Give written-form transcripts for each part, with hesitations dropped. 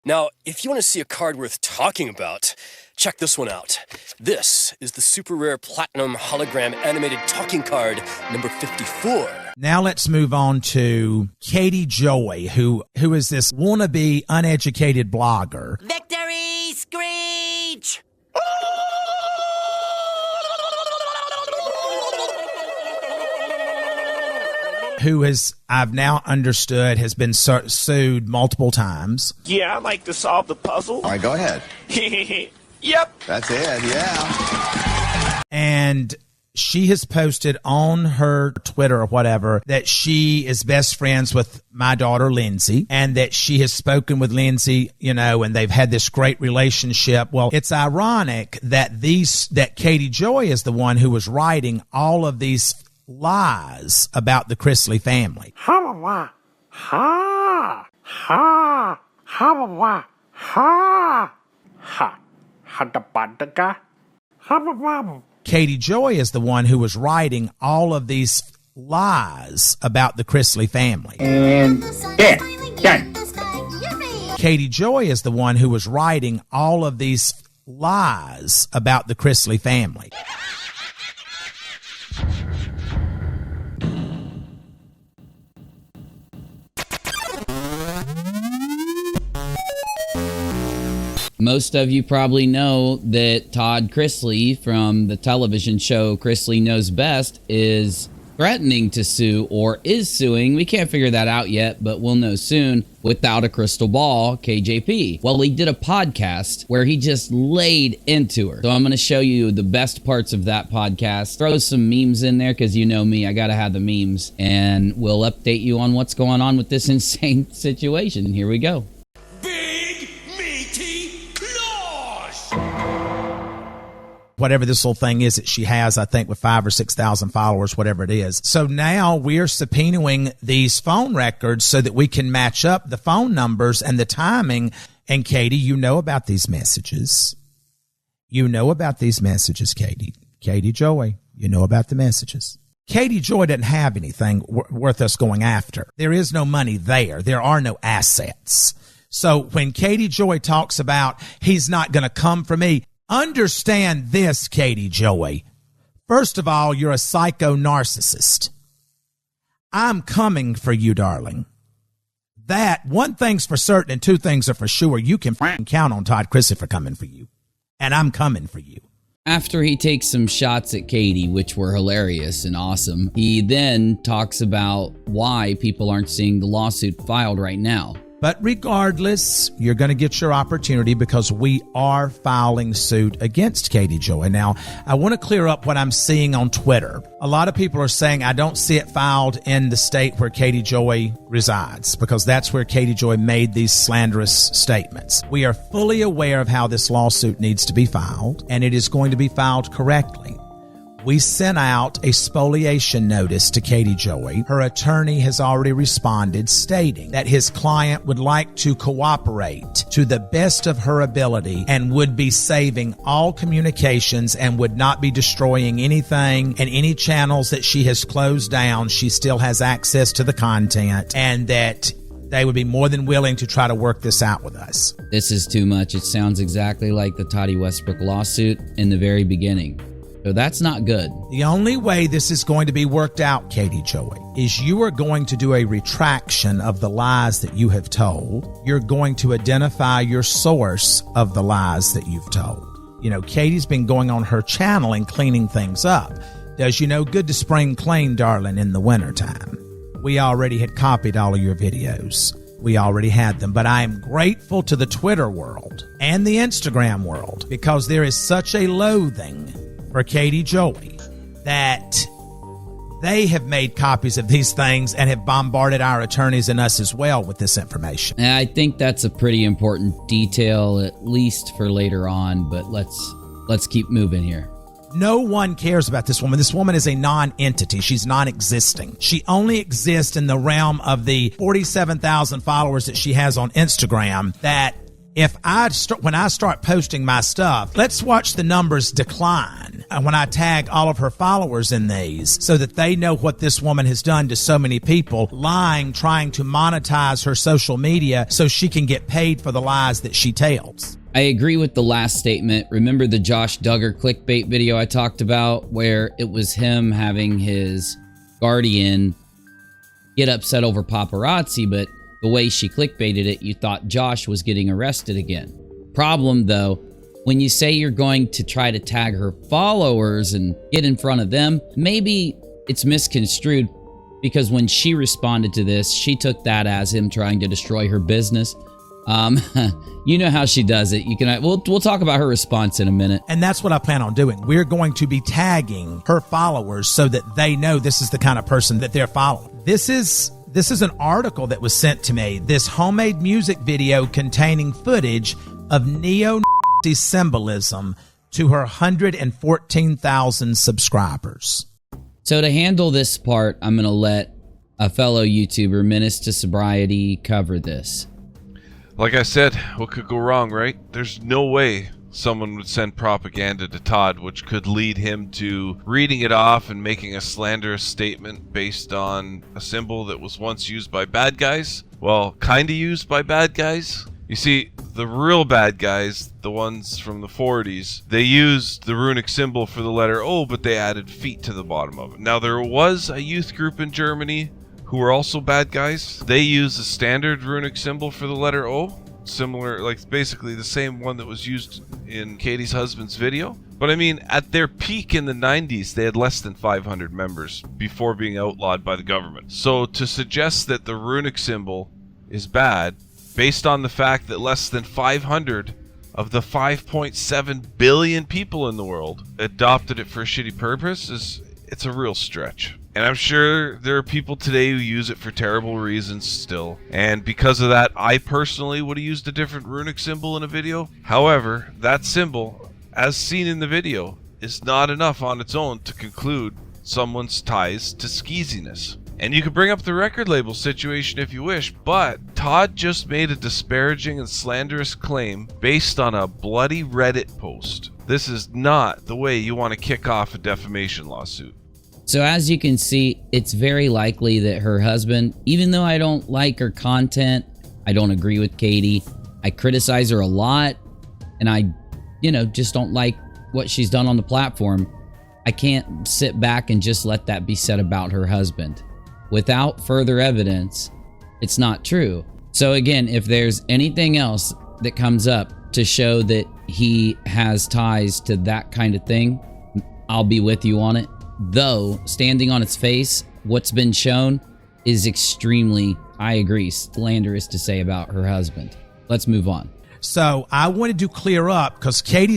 Now, if you want to see a card worth talking about, check this one out. This is the super rare platinum hologram animated talking card number 54. Now let's move on to Katie Joy, who is this wannabe uneducated blogger. Victory screech! Who has, I've now understood, has been sued multiple times. Yeah, I'd like to solve the puzzle. All right, go ahead. Yep. That's it, yeah. And she has posted on her Twitter or whatever that she is best friends with my daughter, Lindsay, and that she has spoken with Lindsay, you know, and they've had this great relationship. Well, it's ironic that Katie Joy is the one who was writing all of these lies about the Chrisley family. Katie Joy is the one who was writing all of these lies about the Chrisley family. And done. Katie Joy is the one who was writing all of these lies about the Chrisley family. Most of you probably know that Todd Chrisley from the television show Chrisley Knows Best is threatening to sue or is suing. We can't figure that out yet, but we'll know soon. Without a crystal ball, KJP. Well, he did a podcast where he just laid into her. So I'm going to show you the best parts of that podcast. Throw some memes in there because you know me, I got to have the memes. And we'll update you on what's going on with this insane situation. Here we go. Whatever this little thing is that she has, I think with 5,000 or 6,000 followers, whatever it is. So now we're subpoenaing these phone records so that we can match up the phone numbers and the timing. And Katie, you know about these messages. You know about these messages, Katie. Katie Joy, you know about the messages. Katie Joy doesn't have anything worth us going after. There is no money there. There are no assets. So when Katie Joy talks about he's not going to come for me, understand this, Katie Joy. First of all, you're a psycho narcissist. I'm coming for you, darling. That, one thing's for certain and two things are for sure. You can count on Todd Chrisley for coming for you. And I'm coming for you. After he takes some shots at Katie, which were hilarious and awesome, he then talks about why people aren't seeing the lawsuit filed right now. But regardless, you're going to get your opportunity because we are filing suit against Katie Joy. Now, I want to clear up what I'm seeing on Twitter. A lot of people are saying I don't see it filed in the state where Katie Joy resides because that's where Katie Joy made these slanderous statements. We are fully aware of how this lawsuit needs to be filed, and it is going to be filed correctly. We sent out a spoliation notice to Katie Joy. Her attorney has already responded stating that his client would like to cooperate to the best of her ability and would be saving all communications and would not be destroying anything, and any channels that she has closed down, she still has access to the content, and that they would be more than willing to try to work this out with us. This is too much. It sounds exactly like the Toddy Westbrook lawsuit in the very beginning. So that's not good. The only way this is going to be worked out, Katie Joy, is you are going to do a retraction of the lies that you have told. You're going to identify your source of the lies that you've told. You know, Katie's been going on her channel and cleaning things up. Does you know good to spring clean, darling, in the wintertime? We already had copied all of your videos. We already had them, but I am grateful to the Twitter world and the Instagram world because there is such a loathing for Katie Joy that they have made copies of these things and have bombarded our attorneys and us as well with this information. And I think that's a pretty important detail, at least for later on, but let's keep moving here. No one cares about this woman. This woman is a non-entity. She's non-existing. She only exists in the realm of the 47,000 followers that she has on Instagram. That when I start posting my stuff, let's watch the numbers decline. when I tag all of her followers in these so that they know what this woman has done to so many people, lying, trying to monetize her social media so she can get paid for the lies that she tells. I agree with the last statement. Remember the Josh Duggar clickbait video I talked about where it was him having his guardian get upset over paparazzi, but the way she clickbaited it, you thought Josh was getting arrested again. Problem though, when you say you're going to try to tag her followers and get in front of them, maybe it's misconstrued because when she responded to this, she took that as him trying to destroy her business. You know how she does it. We'll talk about her response in a minute. And that's what I plan on doing. We're going to be tagging her followers so that they know this is the kind of person that they're following. This is an article that was sent to me. This homemade music video containing footage of neo-Nazi symbolism to her 114,000 subscribers. So to handle this part, I'm going to let a fellow YouTuber, Menace to Sobriety, cover this. Like I said, what could go wrong, right? There's no way someone would send propaganda to Todd which could lead him to reading it off and making a slanderous statement based on a symbol that was once used by bad guys. Well, kinda used by bad guys. You see, the real bad guys, the ones from the 40s, they used the runic symbol for the letter O, but they added feet to the bottom of it. Now, there was a youth group in Germany who were also bad guys. They used a standard runic symbol for the letter O, similar, like basically the same one that was used in Katie's husband's video. But I mean, at their peak in the 90s, they had less than 500 members before being outlawed by the government. So to suggest that the runic symbol is bad, based on the fact that less than 500 of the 5.7 billion people in the world adopted it for a shitty purpose, it's a real stretch. And I'm sure there are people today who use it for terrible reasons still. And because of that, I personally would have used a different runic symbol in a video. However, that symbol, as seen in the video, is not enough on its own to conclude someone's ties to skeeziness. And you can bring up the record label situation if you wish, but Todd just made a disparaging and slanderous claim based on a bloody Reddit post. This is not the way you want to kick off a defamation lawsuit. So as you can see, it's very likely that her husband, even though I don't like her content, I don't agree with Katie, I criticize her a lot, and I, just don't like what she's done on the platform, I can't sit back and just let that be said about her husband. Without further evidence, it's not true. So again, if there's anything else that comes up to show that he has ties to that kind of thing, I'll be with you on it. Though, standing on its face, what's been shown is extremely, I agree, slanderous to say about her husband. Let's move on. So I wanted to clear up because Katie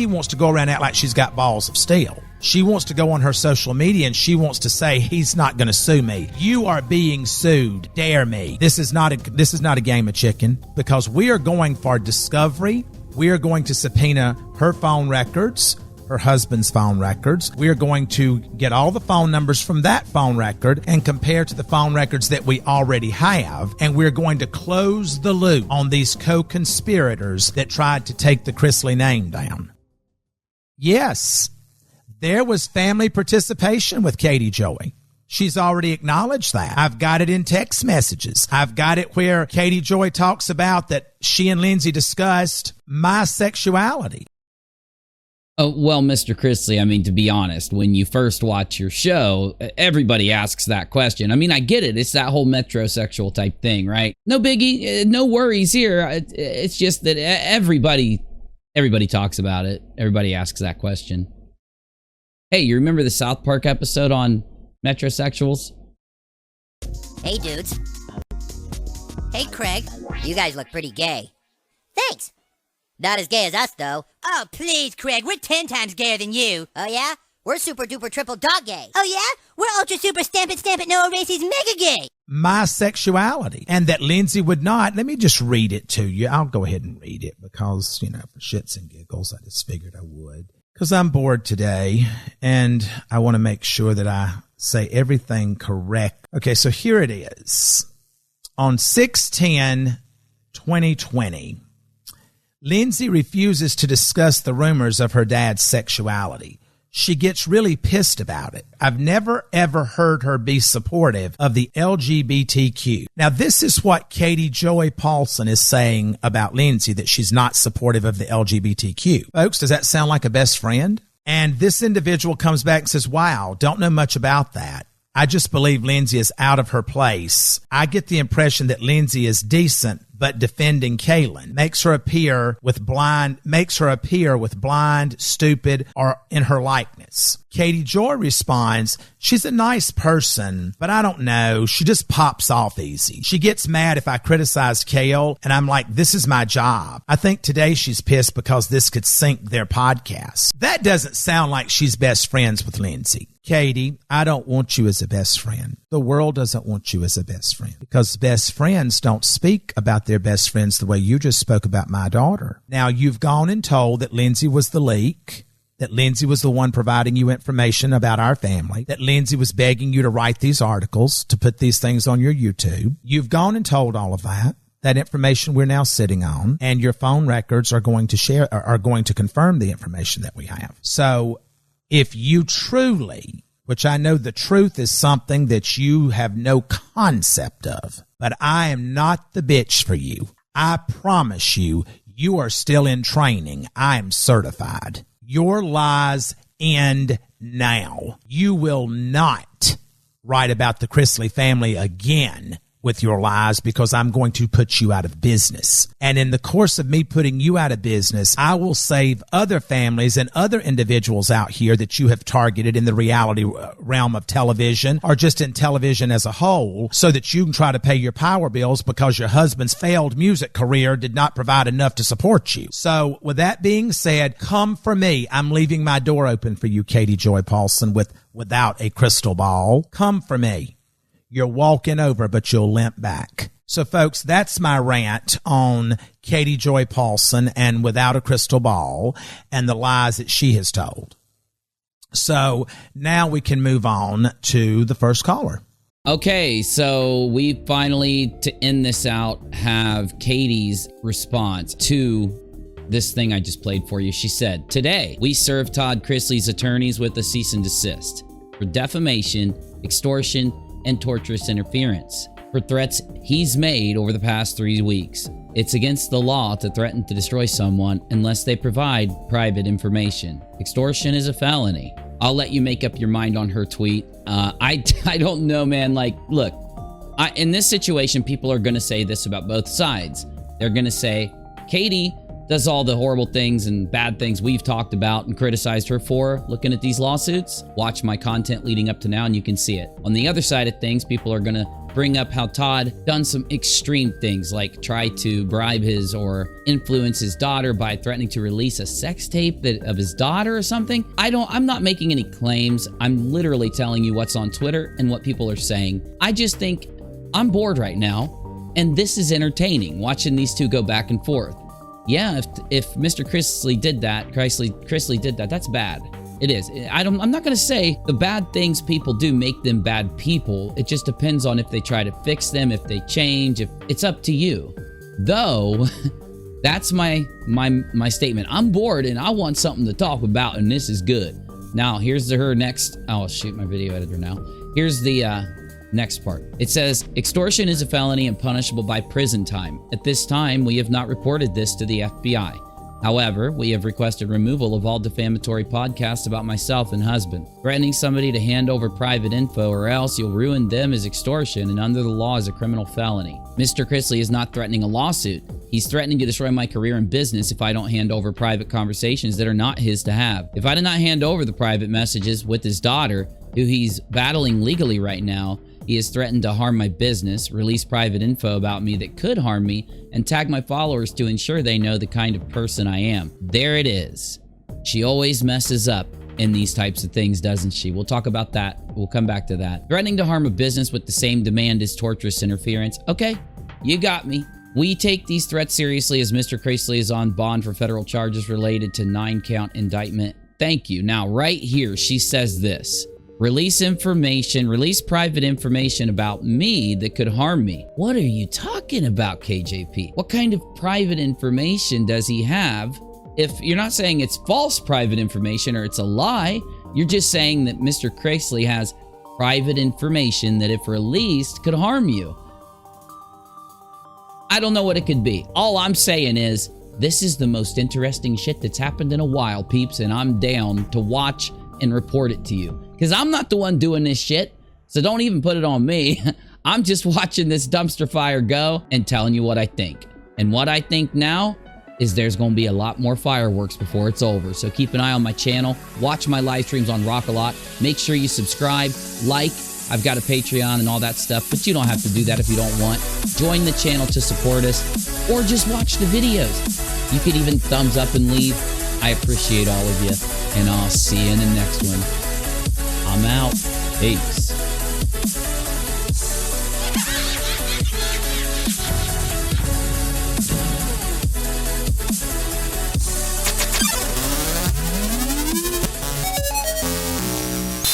wants to go around and act like she's got balls of steel. She wants to go on her social media and she wants to say he's not going to sue me. You are being sued. Dare me. This is not a game of chicken because we are going for discovery. We are going to subpoena her phone records, her husband's phone records. We are going to get all the phone numbers from that phone record and compare to the phone records that we already have. And we're going to close the loop on these co-conspirators that tried to take the Chrisley name down. Yes, there was family participation with Katie Joey. She's already acknowledged that. I've got it in text messages. I've got it where Katie Joy talks about that she and Lindsay discussed my sexuality. Oh, well, Mr. Chrisley, I mean, to be honest, when you first watch your show, everybody asks that question. I mean, I get it. It's that whole metrosexual type thing, right? No biggie, no worries here. It's just that everybody talks about it. Everybody asks that question. Hey, you remember the South Park episode on metrosexuals? Hey, dudes. Hey, Craig. You guys look pretty gay. Thanks. Not as gay as us, though. Oh, please, Craig. We're 10 times gayer than you. Oh, yeah? We're super duper triple dog gay. Oh, yeah? We're ultra super stamp it, no erases, mega gay. My sexuality. And that Lindsay would not. Let me just read it to you. I'll go ahead and read it because, for shits and giggles, I just figured I would. Because I'm bored today and I want to make sure that I say everything correct. Okay, so here it is. On 6/10/2020. Lindsay refuses to discuss the rumors of her dad's sexuality. She gets really pissed about it. I've never, ever heard her be supportive of the LGBTQ. Now, this is what Katie Joy Paulson is saying about Lindsay, that she's not supportive of the LGBTQ. Folks, does that sound like a best friend? And this individual comes back and says, wow, don't know much about that. I just believe Lindsay is out of her place. I get the impression that Lindsay is decent, but defending Kaylin makes her appear with blind, stupid, or in her likeness. Katie Joy responds, she's a nice person, but I don't know. She just pops off easy. She gets mad if I criticize Kale, and I'm like, this is my job. I think today she's pissed because this could sink their podcast. That doesn't sound like she's best friends with Lindsay. Katie, I don't want you as a best friend. The world doesn't want you as a best friend, because best friends don't speak about their best friends the way you just spoke about my daughter. Now, you've gone and told that Lindsay was the leak, that Lindsay was the one providing you information about our family, that Lindsay was begging you to write these articles, to put these things on your YouTube. You've gone and told all of that. That information we're now sitting on, and your phone records are going to confirm the information that we have. So if you truly, which I know the truth is something that you have no concept of, but I am not the bitch for you. I promise you, you are still in training. I am certified. Your lies end now. You will not write about the Chrisley family again with your lies, because I'm going to put you out of business. And in the course of me putting you out of business, I will save other families and other individuals out here that you have targeted in the reality realm of television, or just in television as a whole, so that you can try to pay your power bills because your husband's failed music career did not provide enough to support you. So with that being said, come for me. I'm leaving my door open for you, Katie Joy Paulson, without a crystal ball. Come for me. You're walking over, but you'll limp back. So, folks, that's my rant on Katie Joy Paulson and without a crystal ball and the lies that she has told. So now we can move on to the first caller. Okay, so we finally, to end this out, have Katie's response to this thing I just played for you. She said, today, we serve Todd Chrisley's attorneys with a cease and desist for defamation, extortion, and torturous interference for threats he's made over the past 3 weeks. It's against the law to threaten to destroy someone unless they provide private information. Extortion is a felony. I'll let you make up your mind on her tweet. I don't know, man. Like, look, in this situation, people are going to say this about both sides. They're going to say, Katie does all the horrible things and bad things we've talked about and criticized her for. Looking at these lawsuits, watch my content leading up to now and you can see it. On the other side of things, people are going to bring up how Todd done some extreme things, like try to bribe his or influence his daughter by threatening to release a sex tape of his daughter or something. I'm not making any claims. I'm literally telling you what's on Twitter and what people are saying. I just think I'm bored right now, and this is entertaining, watching these two go back and forth. Yeah, if Mr. Chrisley did that, Chrisley did that, that's bad. It is. I'm not going to say the bad things people do make them bad people. It just depends on if they try to fix them, if they change, if it's up to you. Though, that's my statement. I'm bored and I want something to talk about, and this is good. Now, here's her next. I'll shoot my video editor now. Here's the next part. It says, extortion is a felony and punishable by prison time. At this time, we have not reported this to the FBI. However, we have requested removal of all defamatory podcasts about myself and husband. Threatening somebody to hand over private info or else you'll ruin them is extortion and under the law is a criminal felony. Mr. Chrisley is not threatening a lawsuit. He's threatening to destroy my career and business if I don't hand over private conversations that are not his to have. If I did not hand over the private messages with his daughter, who he's battling legally right now, he has threatened to harm my business, release private info about me that could harm me, and tag my followers to ensure they know the kind of person I am. There it is. She always messes up in these types of things, doesn't she? We'll talk about that. We'll come back to that. Threatening to harm a business with the same demand as torturous interference. Okay, you got me. We take these threats seriously as Mr. Chrisley is on bond for federal charges related to 9-count indictment. Thank you. Now, right here, she says this. release information, release private information about me that could harm me. What are you talking about, KJP? What kind of private information does he have? If you're not saying it's false private information or it's a lie, you're just saying that Mr. Chrisley has private information that if released could harm you. I don't know what it could be. All I'm saying is this is the most interesting shit that's happened in a while, peeps, and I'm down to watch and report it to you. Because I'm not the one doing this shit, so don't even put it on me. I'm just watching this dumpster fire go and telling you what I think. And what I think now is there's going to be a lot more fireworks before it's over. So keep an eye on my channel. Watch my live streams on Rock a Lot. Make sure you subscribe, like. I've got a Patreon and all that stuff, but you don't have to do that if you don't want. Join the channel to support us, or just watch the videos. You could even thumbs up and leave. I appreciate all of you, and I'll see you in the next one. I'm out. Peace.